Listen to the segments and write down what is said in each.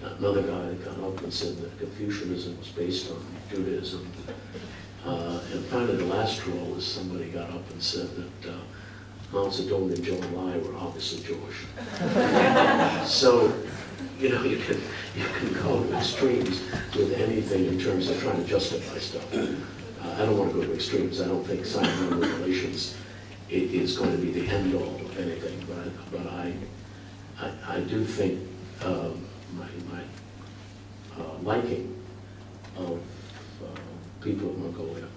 another guy got up and said that Confucianism was based on Judaism. And finally, the last straw was somebody got up and said that Mao Zedong and Zhou Enlai were obviously Jewish. So, you know, you can go to extremes with anything in terms of trying to justify stuff. I don't want to go to extremes. I don't think Sino-Mongol relations is going to be the end all of anything, but I do think my liking of people of Mongolia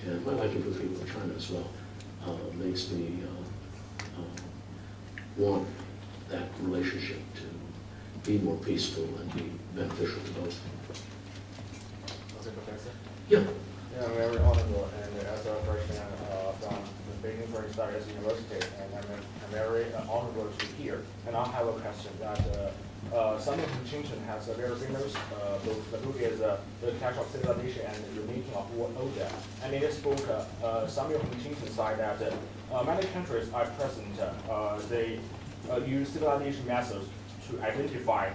and my liking for people of China as well makes me want that relationship to be more peaceful and be beneficial to both. Was it Professor? Yeah. Yeah, very honorable, and as a freshman from the Beijing Foreign Studies University, and I'm very honorable to hear. And I have a question that Samuel Huntington has a very famous book. The book is The Clash of Civilization and the Remaking of Order. And in this book, Samuel Huntington said that many countries at present, they use civilization methods to identify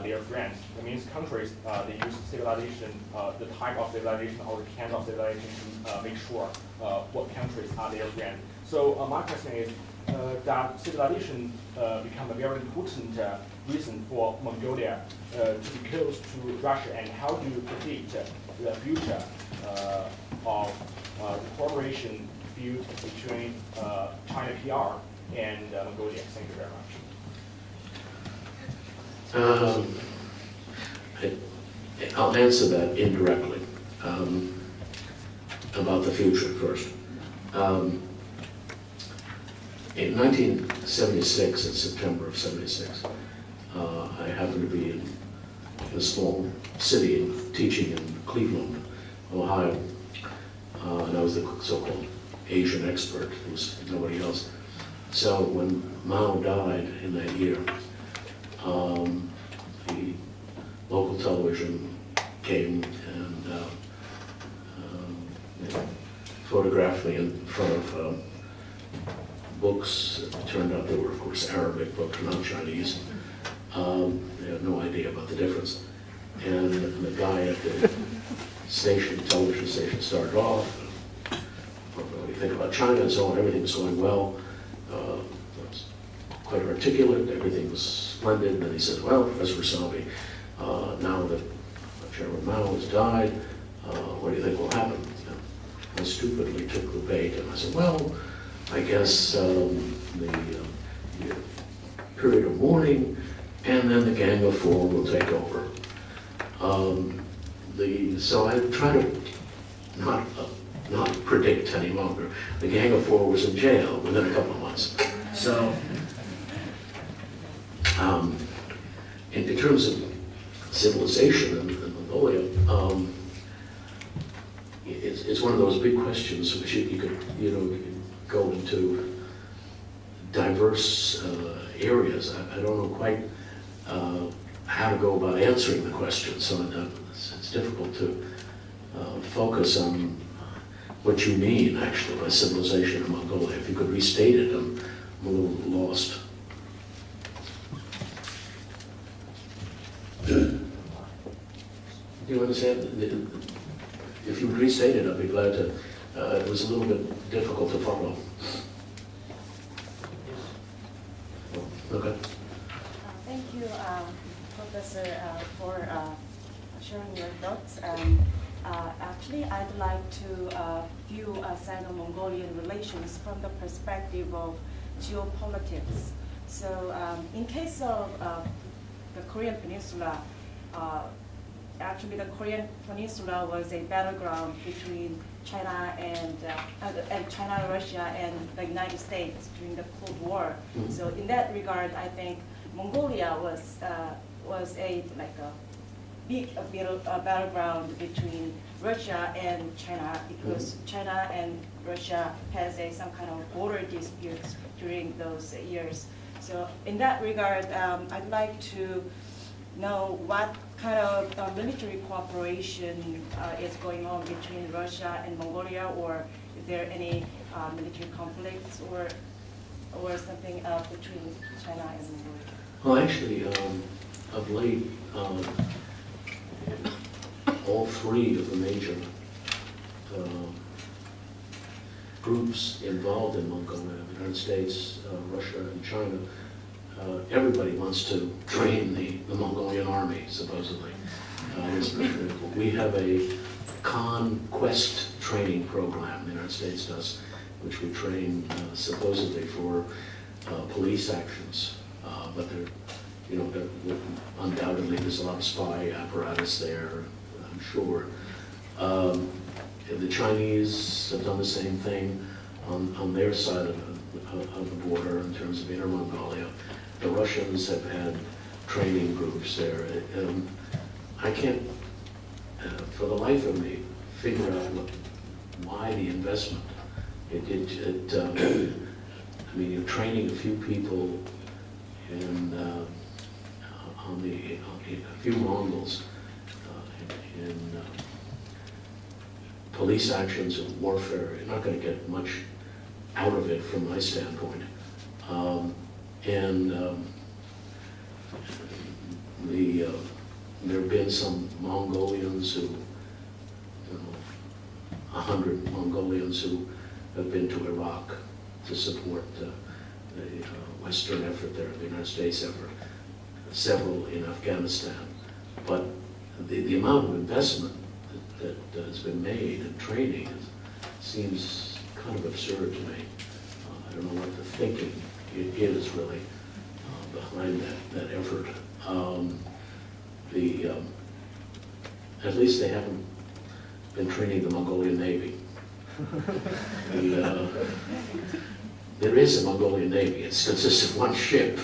their friends. That means countries, they use civilization, the type of civilization or the kind of civilization to make sure what countries are their friends. So my question is that civilization become a very important reason for Mongolia to be close to Russia, and how do you predict the future of the cooperation built between China PR and Mongolia? Thank you very much. I'll answer that indirectly about the future first. In 1976, in September of '76, I happened to be in a small city teaching in Cleveland, Ohio, and I was the so-called Asian expert. There was nobody else. So when Mao died in that year, the local television came and photographed me in front of books. It turned out they were, of course, Arabic books, not Chinese. They had no idea about the difference. And the guy at the television station, started off, what do you think about China and so on? Everything was going well. It was quite articulate, everything was splendid. And then he said, well, Professor Rossabi, now that Chairman Mao has died, what do you think will happen? I stupidly took the bait and I said, well, I guess the period of mourning, and then the Gang of Four will take over. So I try to not predict any longer. The Gang of Four was in jail within a couple of months. So, in terms of civilization in Mongolia, it's one of those big questions which you could go into diverse areas. I don't know quite how to go about answering the question, so it's difficult to focus on what you mean actually by civilization in Mongolia. If you could restate it, I'm a little lost. Do you understand? If you would restate it, I'd be glad to. It was a little bit difficult to follow. Okay. Thank you, Professor, for sharing your thoughts. Actually, I'd like to view Sino-Mongolian relations from the perspective of geopolitics. So, in case of the Korean Peninsula, actually the Korean Peninsula was a battleground between China and China, Russia, and the United States during the Cold War. Mm-hmm. So in that regard, I think Mongolia was a big battleground between Russia and China, because China and Russia has some kind of border disputes during those years. So in that regard, I'd like to know what kind of military cooperation is going on between Russia and Mongolia, or is there any military conflicts or something between China and Mongolia? Well, actually, of late, all three of the major groups involved in Mongolia, the United States, Russia, and China, everybody wants to train the Mongolian army, supposedly. We have a conquest training program, the United States does, which we train supposedly for police actions. But undoubtedly there's a lot of spy apparatus there, I'm sure. The Chinese have done the same thing on their side of the border in terms of Inner Mongolia. The Russians have had training groups there. I can't, for the life of me, figure out why the investment. I mean, you're training a few people in a few Mongols in police actions and warfare. You're not going to get much out of it from my standpoint. There have been some Mongolians who, 100 Mongolians who have been to Iraq to support the Western effort there, the United States effort, several in Afghanistan. But the amount of investment that has been made in training seems kind of absurd to me. I don't know what the thinking is really behind that effort. At least they haven't been training the Mongolian Navy. There is a Mongolian Navy. It consists of one ship.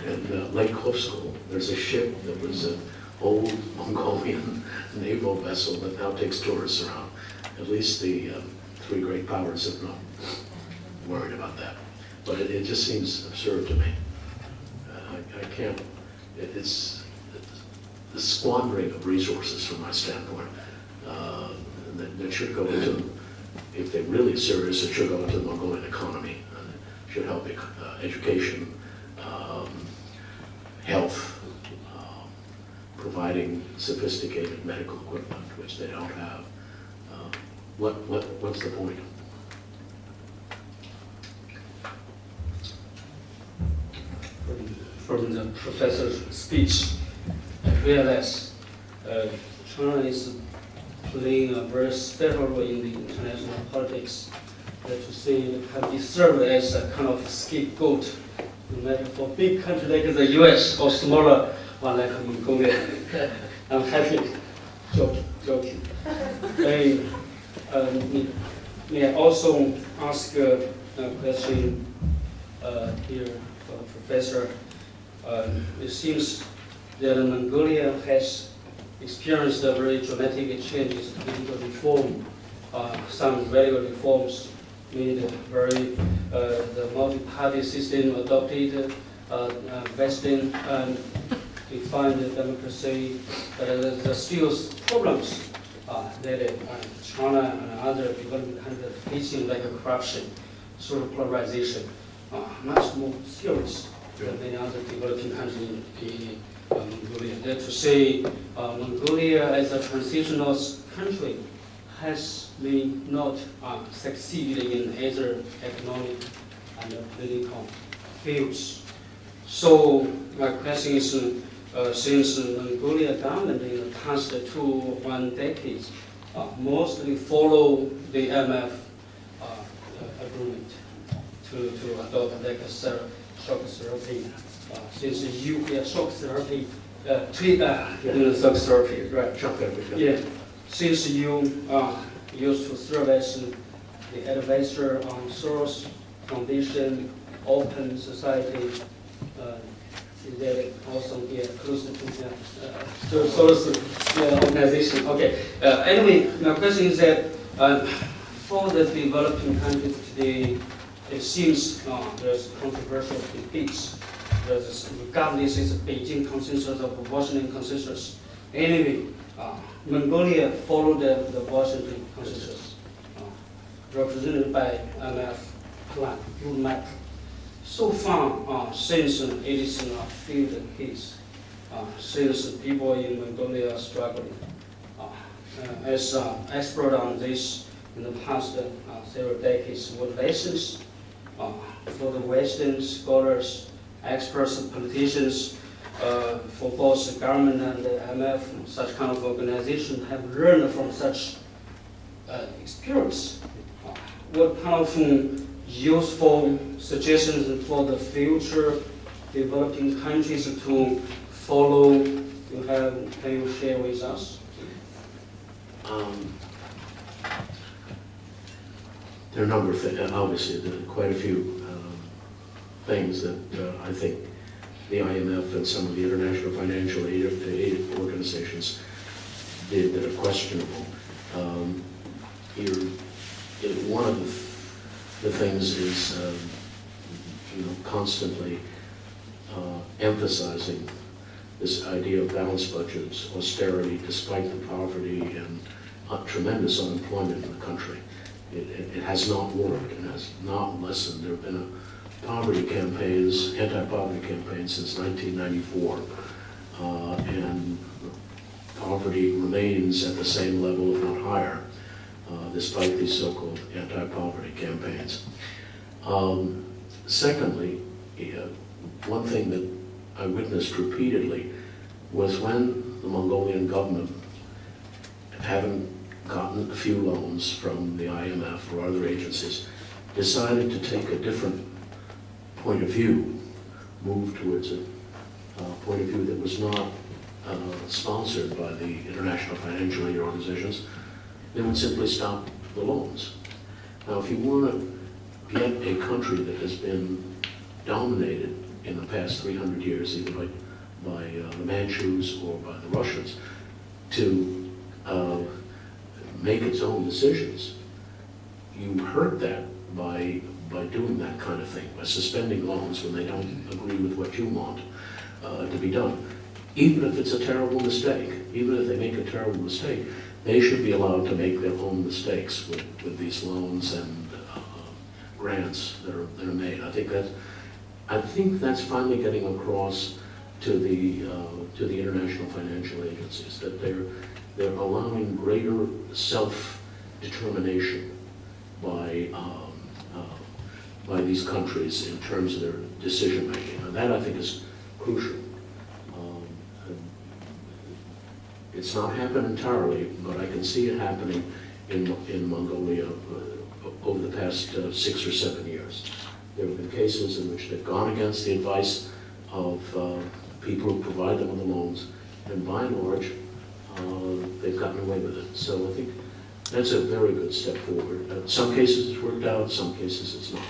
in Lake Khosel, there's a ship that was an old Mongolian naval vessel that now takes tourists around. At least the three great powers have not worried about that. But it just seems absurd to me. I can't, it's the squandering of resources from my standpoint. That should go into, if they're really serious, it should go into the Mongolian economy. It should help education, health, providing sophisticated medical equipment, which they don't have. What's the point? From the professor's speech, I realize China is playing a very special role in the international politics. To say it can be served as a kind of scapegoat, no matter for big country like the US or smaller one like Mongolia. I'm happy, joking. May I also ask a question here for the professor? It seems that Mongolia has experienced a very dramatic changes in political reform. Some radical reforms made very the multi-party system adopted, Western defined democracy. There's still problems that China and other developing countries are facing, like corruption, social polarization, much more serious than many other developing countries in Mongolia. That to say, Mongolia as a transitional country has may not succeeded in either economic and political fields. So my question is, since Mongolia government in the past 1 decade mostly follow the IMF agreement to adopt like a shock therapy, since shock therapy, shock therapy, right? Shock therapy. Yeah. Since you used to serve as the advisor on Soros Foundation, Open Society, is that also close to Soros organization? Okay. Anyway, my question is that for the developing countries today, it seems there's controversial debates. Regardless, it's a Beijing consensus or Washington consensus. Anyway, Mongolia followed the Washington consensus, represented by IMF plan, roadmap. So far, since it is a field case, since people in Mongolia are struggling, as expert on this in the past several decades, what lessons for the Western scholars, experts, and politicians, for both the government and the IMF, such kind of organization have learned from such experience? What kind of useful suggestions for the future developing countries to follow can you share with us? There are a number of things, obviously, there are quite a few things that I think the IMF and some of the international financial aid organizations did that are questionable. One of the things is constantly emphasizing this idea of balanced budgets, austerity, despite the poverty and tremendous unemployment in the country. It has not worked and has not lessened. There have been poverty campaigns, anti-poverty campaigns since 1994, and poverty remains at the same level, if not higher, despite these so-called anti-poverty campaigns. Secondly, one thing that I witnessed repeatedly was when the Mongolian government, having gotten a few loans from the IMF or other agencies, decided to take a different point of view, move towards a point of view that was not sponsored by the international financial aid organizations, they would simply stop the loans. Now, if you want to get a country that has been dominated in the past 300 years, either by the Manchus or by the Russians, to make its own decisions, you hurt that by doing that kind of thing, by suspending loans when they don't agree with what you want to be done. Even if it's a terrible mistake, even if they make a terrible mistake, they should be allowed to make their own mistakes with these loans and grants that are made. I think that's finally getting across to the international financial agencies, that they're allowing greater self-determination by these countries in terms of their decision making, and that I think is crucial. It's not happened entirely, but I can see it happening in Mongolia over the past 6 or 7 years. There have been cases in which they've gone against the advice of people who provide them with the loans, and by and large, they've gotten away with it. So I think that's a very good step forward. In some cases it's worked out, some cases it's not.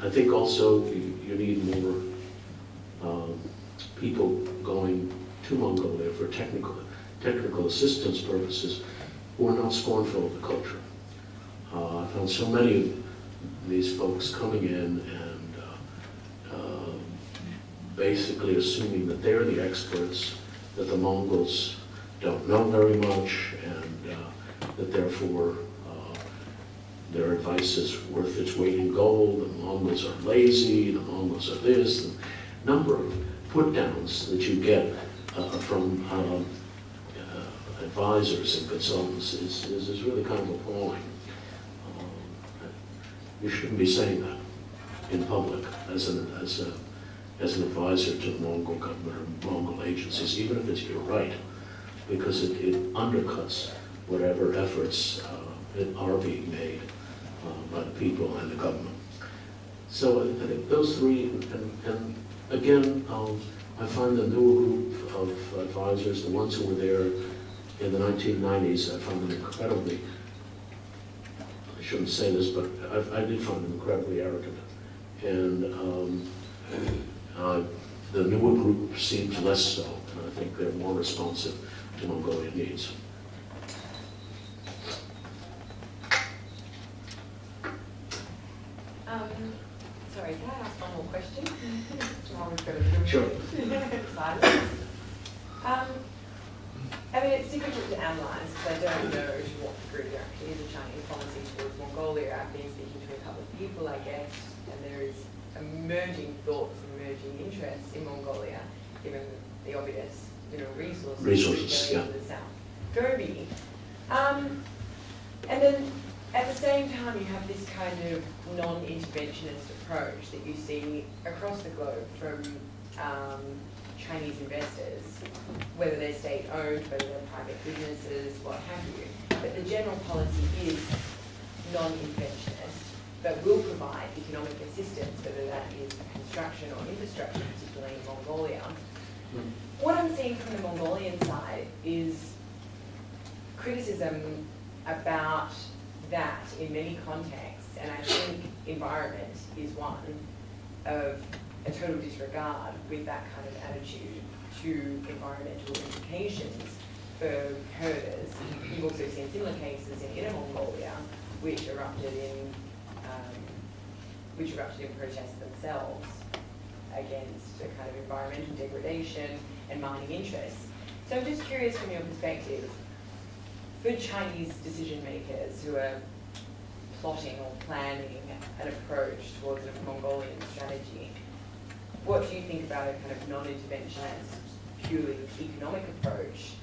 I think also you need more people going to Mongolia for technical assistance purposes who are not scornful of the culture. I found so many of these folks coming in and basically assuming that they're the experts, that the Mongols don't know very much, and that therefore their advice is worth its weight in gold. The Mongols are lazy, the Mongols are this. The number of put-downs that you get from advisors and consultants is really kind of appalling. You shouldn't be saying that in public as an advisor to the Mongol government or Mongol agencies, even if you're right, because it undercuts whatever efforts are being made by the people and the government. So I think those three, and again, I find the newer group of advisors, the ones who were there in the 1990s, I found them incredibly, I shouldn't say this, but I did find them incredibly arrogant. And the newer group seems less so, and I think they're more responsive to Mongolian needs. Sorry, can I ask one more question? Sure. At mean, it's difficult to analyse because I don't know to what degree there actually is a Chinese policy towards Mongolia. I've been speaking to a couple of people, I guess, and there is emerging thoughts, emerging interests in Mongolia, given the obvious, resources yeah. in the South Gobi. And then at the same time, you have this kind of non-interventionist approach that you see across the globe from Chinese investors, whether they're state-owned, whether they're private businesses, what have you. But the general policy is non-interventionist, but will provide economic assistance, whether that is construction or infrastructure, particularly in Mongolia. What I'm seeing from the Mongolian side is criticism about that in many contexts, and I think environment is one of a total disregard with that kind of attitude to environmental implications for herders. You've also seen similar cases in Inner Mongolia, which erupted in protests themselves against a kind of environmental degradation and mining interests. So I'm just curious from your perspective, for Chinese decision makers who are plotting or planning an approach towards a Mongolian strategy, what do you think about a kind of non-interventionist, purely economic approach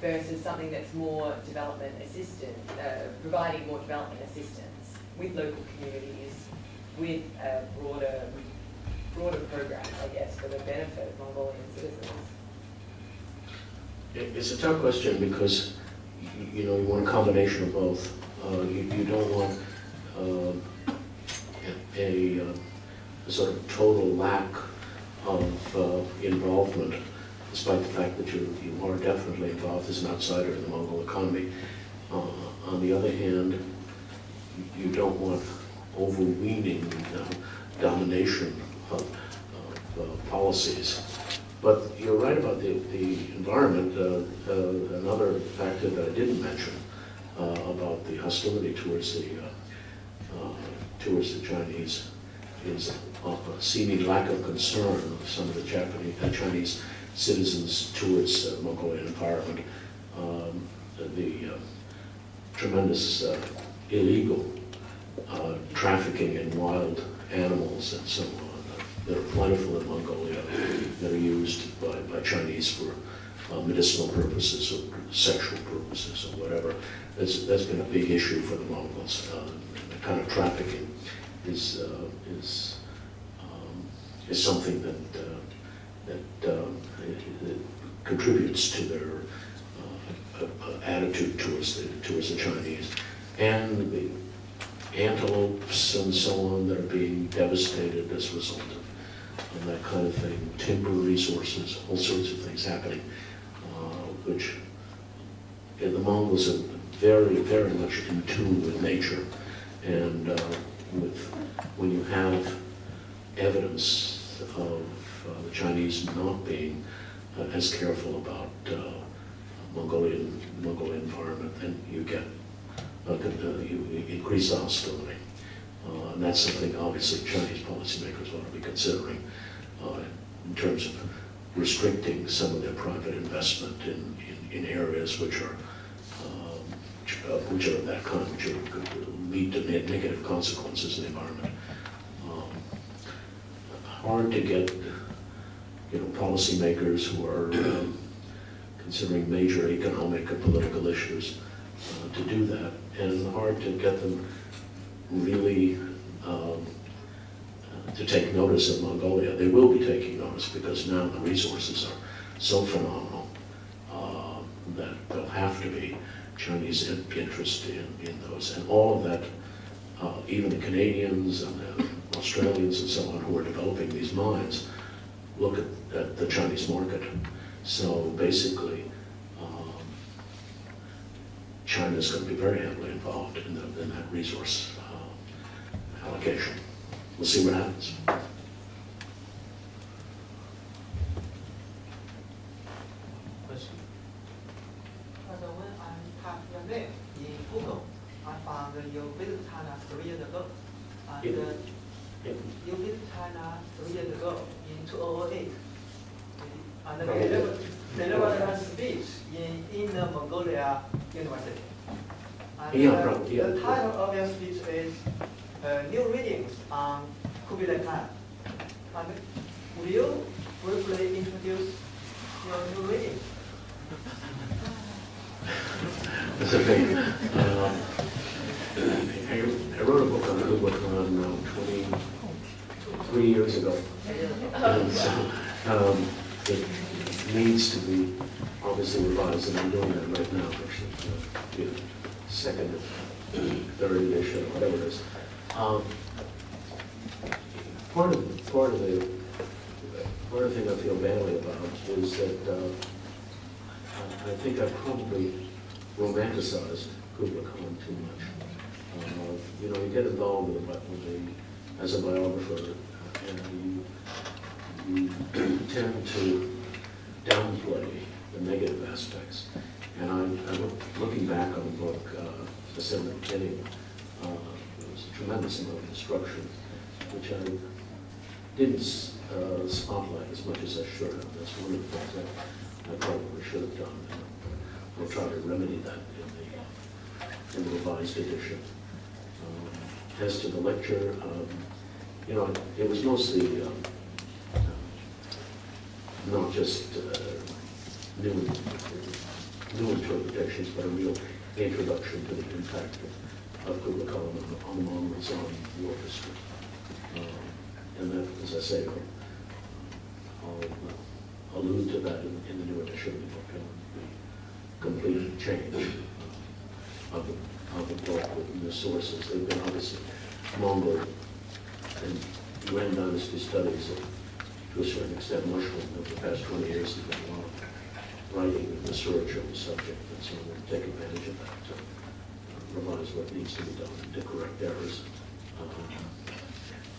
versus something that's more development assistance, providing more development assistance with local communities, with a broader program, I guess, for the benefit of Mongolian citizens? It's a tough question because you want a combination of both. You don't want a sort of total lack of involvement, despite the fact that you are definitely involved as an outsider in the Mongol economy. On the other hand, you don't want overweening domination of policies. But you're right about the environment. Another factor that I didn't mention about the hostility towards the Chinese is a seeming lack of concern of some of the Chinese citizens towards Mongolian environment. The tremendous illegal trafficking in wild animals and so on that are plentiful in Mongolia, that are used by Chinese for medicinal purposes or sexual purposes or whatever. That's been a big issue for the Mongols. The kind of trafficking is something that contributes to their attitude towards the Chinese, and the antelopes and so on that are being devastated as a result of that kind of thing, timber resources, all sorts of things happening, which the Mongols are very, very much in tune with nature, and when you have evidence of the Chinese not being as careful about Mongolian environment, then you get you increase the hostility. And that's something obviously Chinese policymakers ought to be considering in terms of restricting some of their private investment in areas which are of that kind, which could lead to negative consequences in the environment. Hard to get policymakers who are considering major economic and political issues to do that, and hard to get them really to take notice of Mongolia. They will be taking notice because now the resources are so phenomenal that there'll have to be Chinese interest in those. And all of that, even the Canadians and the Australians and so on who are developing these mines, look at the Chinese market. So basically, China's going to be very heavily involved in that resource allocation. We'll see what happens. Question? When I typed your name in Google, I found you visited China 3 years ago. And you visited China 3 years ago in 2008. And you never delivered a speech in the Mongolia University. And Yeah, right, yeah. the title of your speech is New Readings on Kublai Khan. And will you briefly introduce your new readings? That's okay. I wrote a book on Kublai Khan 23 years ago. And so it needs to be obviously revised, and I'm doing that right now, actually. Second, third edition, or whatever it is. Part of the thing I feel badly about is that I think I probably romanticized Kublai Khan too much. You know, you get involved as a biographer, and you tend to downplay the negative aspects. And I'm looking back on the book, as I said in the beginning, there was a tremendous amount of destruction, which I didn't spotlight as much as I should have. That's one of the things that I probably should have done. We'll try to remedy that in the revised edition. As to the lecture, you know, it was mostly not just new interpretations, but a real introduction to the impact of Kublai Khan on the Mongols on war history. And that, as I say, I'll allude to that in the new edition of the book, the complete change of the book with the sources. They've been obviously Mongol and Yuan dynasty studies to a certain extent mushroomed over the past 20 years. There's been a lot of writing and research on the subject, and so we'll take advantage of that to revise what needs to be done and to correct errors.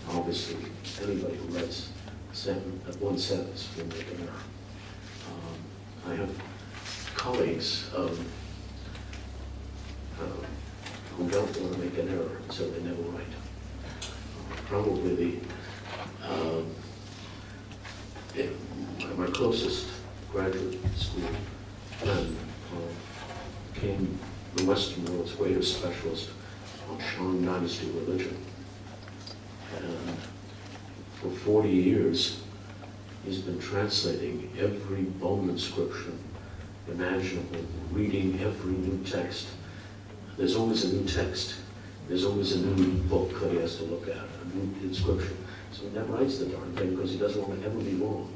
Obviously, anybody who writes one sentence will make an error. I have colleagues who don't want to make an error, and so they never write. Probably my closest graduate school friend became the Western world's greatest specialist on Shang dynasty religion. And for 40 years, he's been translating every bone inscription imaginable, reading every new text. There's always a new text. There's always a new book that he has to look at, a new inscription. So he never writes the darn thing because he doesn't want to ever be wrong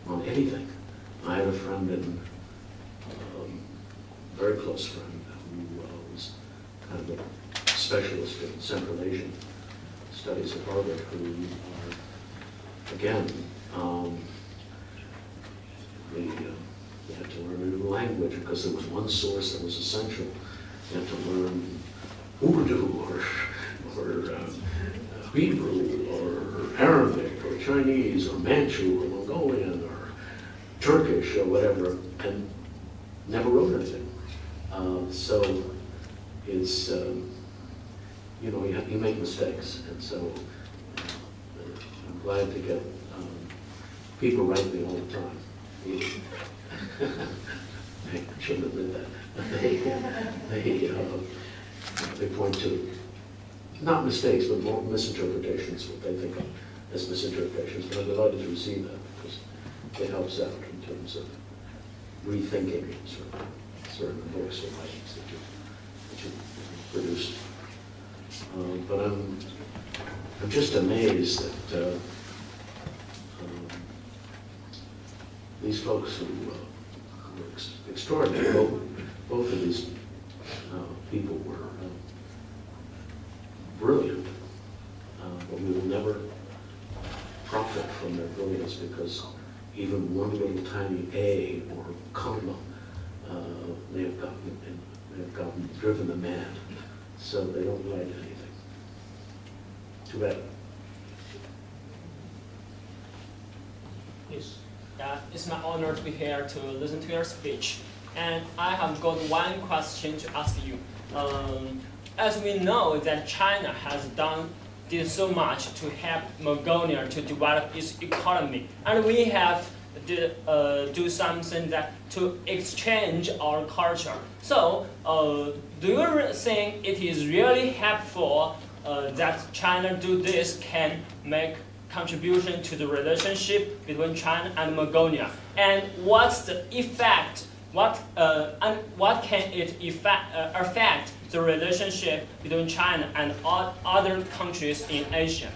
on anything. I had a friend, very close friend, who was kind of a specialist in Central Asian studies at Harvard, who again, they had to learn a new language because there was one source that was essential. You had to learn Urdu or Hebrew or Arabic or Chinese or Manchu or Mongolian or Turkish or whatever, and never wrote anything. So it's, you know, you make mistakes, and so I'm glad to get people write me all the time. I shouldn't admit that. They point to, not mistakes, but more misinterpretations, what they think of as misinterpretations, but I'm delighted to receive that because it helps out in terms of rethinking certain books or writings that you produced. But I'm just amazed that these folks who were extraordinary, both of these people were brilliant, but we will never profit from their brilliance because even one little tiny A or comma may have driven them mad. So they don't write anything. Too bad. Yes. It's my honor to be here to listen to your speech. And I have got one question to ask you. As we know that China did so much to help Mongolia to develop its economy, and we have do something that to exchange our culture. So, do you think it is really helpful that China do this can make contribution to the relationship between China and Mongolia? And what's the effect? What can it affect the relationship between China and other countries in Asia?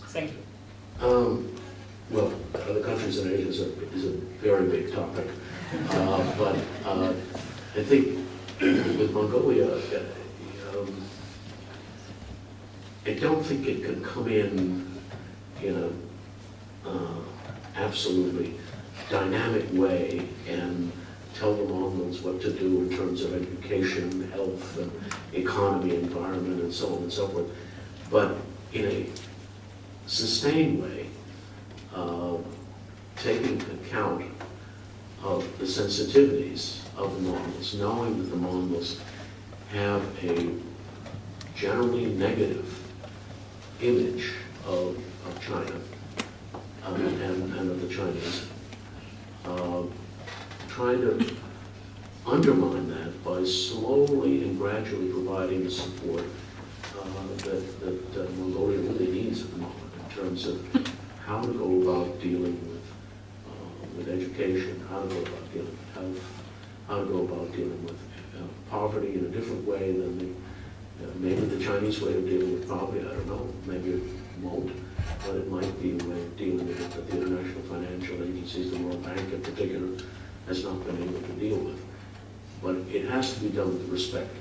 Thank you. Well, other countries in Asia is a very big topic. But I think with Mongolia, I don't think it can come in a absolutely dynamic way and tell the Mongols what to do in terms of education, health, and economy, environment, and so on and so forth. But in a sustained way, taking account of the sensitivities of the Mongols, knowing that the Mongols have a generally negative image of China and of the Chinese, trying to undermine that by slowly and gradually providing the support that Mongolia really needs at the moment in terms of how to go about dealing with education, how to go about dealing with health, how to go about dealing with poverty in a different way than maybe the Chinese way of dealing with poverty, I don't know, maybe it won't, but it might be a way of dealing with it that the international financial agencies, the World Bank in particular, has not been able to deal with. But it has to be done with respect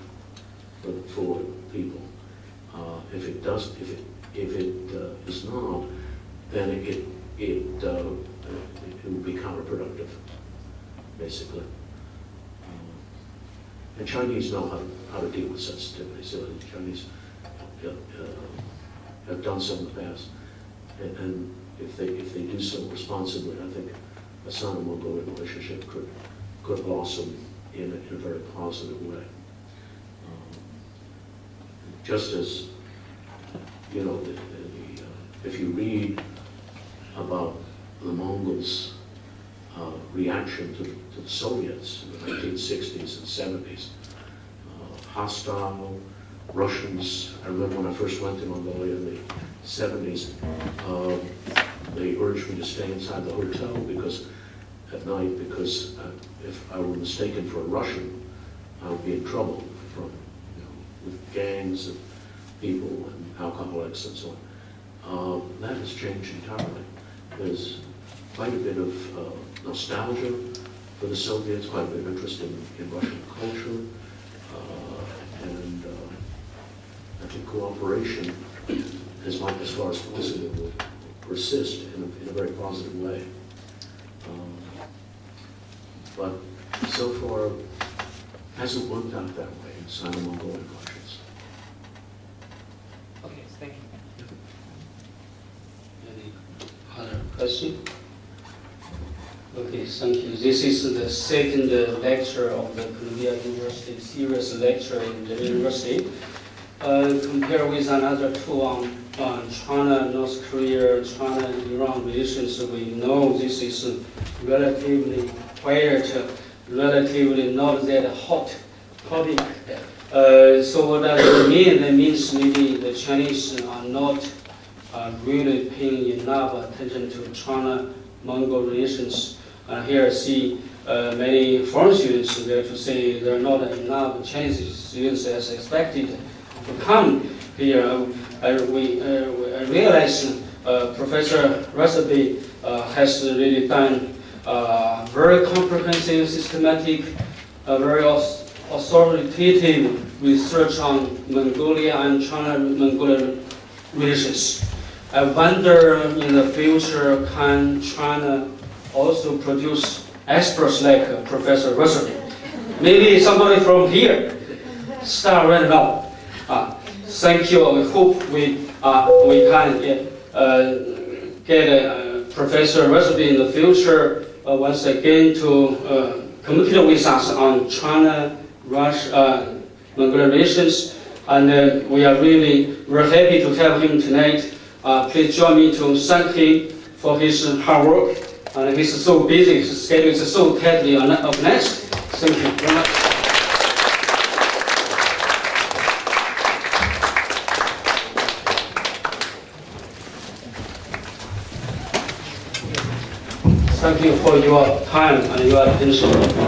for people. If it is not, then it will be counterproductive, basically. And Chinese know how to deal with sensitivity. So the Chinese have done so in the past, and if they do so responsibly, I think a Sino-Mongol relationship could blossom in a very positive way. Just as if you read about the Mongols' reaction to the Soviets in the 1960s and 70s, hostile Russians. I remember when I first went to Mongolia in the 70s, they urged me to stay inside the hotel at night because if I were mistaken for a Russian, I would be in trouble with gangs of people and alcoholics and so on. That has changed entirely. There's quite a bit of nostalgia for the Soviets, quite a bit of interest in Russian culture, and I think cooperation, as far as possible, will persist in a very positive way. But so far, hasn't worked out that way in Sino-Mongol relations. Okay, thank you. Any other question? Okay, thank you. This is the second lecture of the Columbia University series lecture in the university. Compared with another two on China, North Korea, China-Iran relations, we know this is relatively quiet, relatively not that hot topic. So what does it mean? That means maybe the Chinese are not really paying enough attention to China-Mongol relations. Here I see many foreign students there to say there are not enough Chinese students as expected to come here. I realize Professor Rossabi has really done very comprehensive, systematic, very authoritative research on Mongolia and China-Mongolian relations. I wonder in the future, can China also produce experts like Professor Rossabi? Maybe somebody from here start right now. Thank you. I hope we can get Professor Rossabi in the future once again to communicate with us on China-Mongolian relations, and we are really very happy to have him tonight. Please join me to thank him for his hard work And it's so busy, the schedule is so tightly organized. Thank you very much. Thank you for your time and your attention.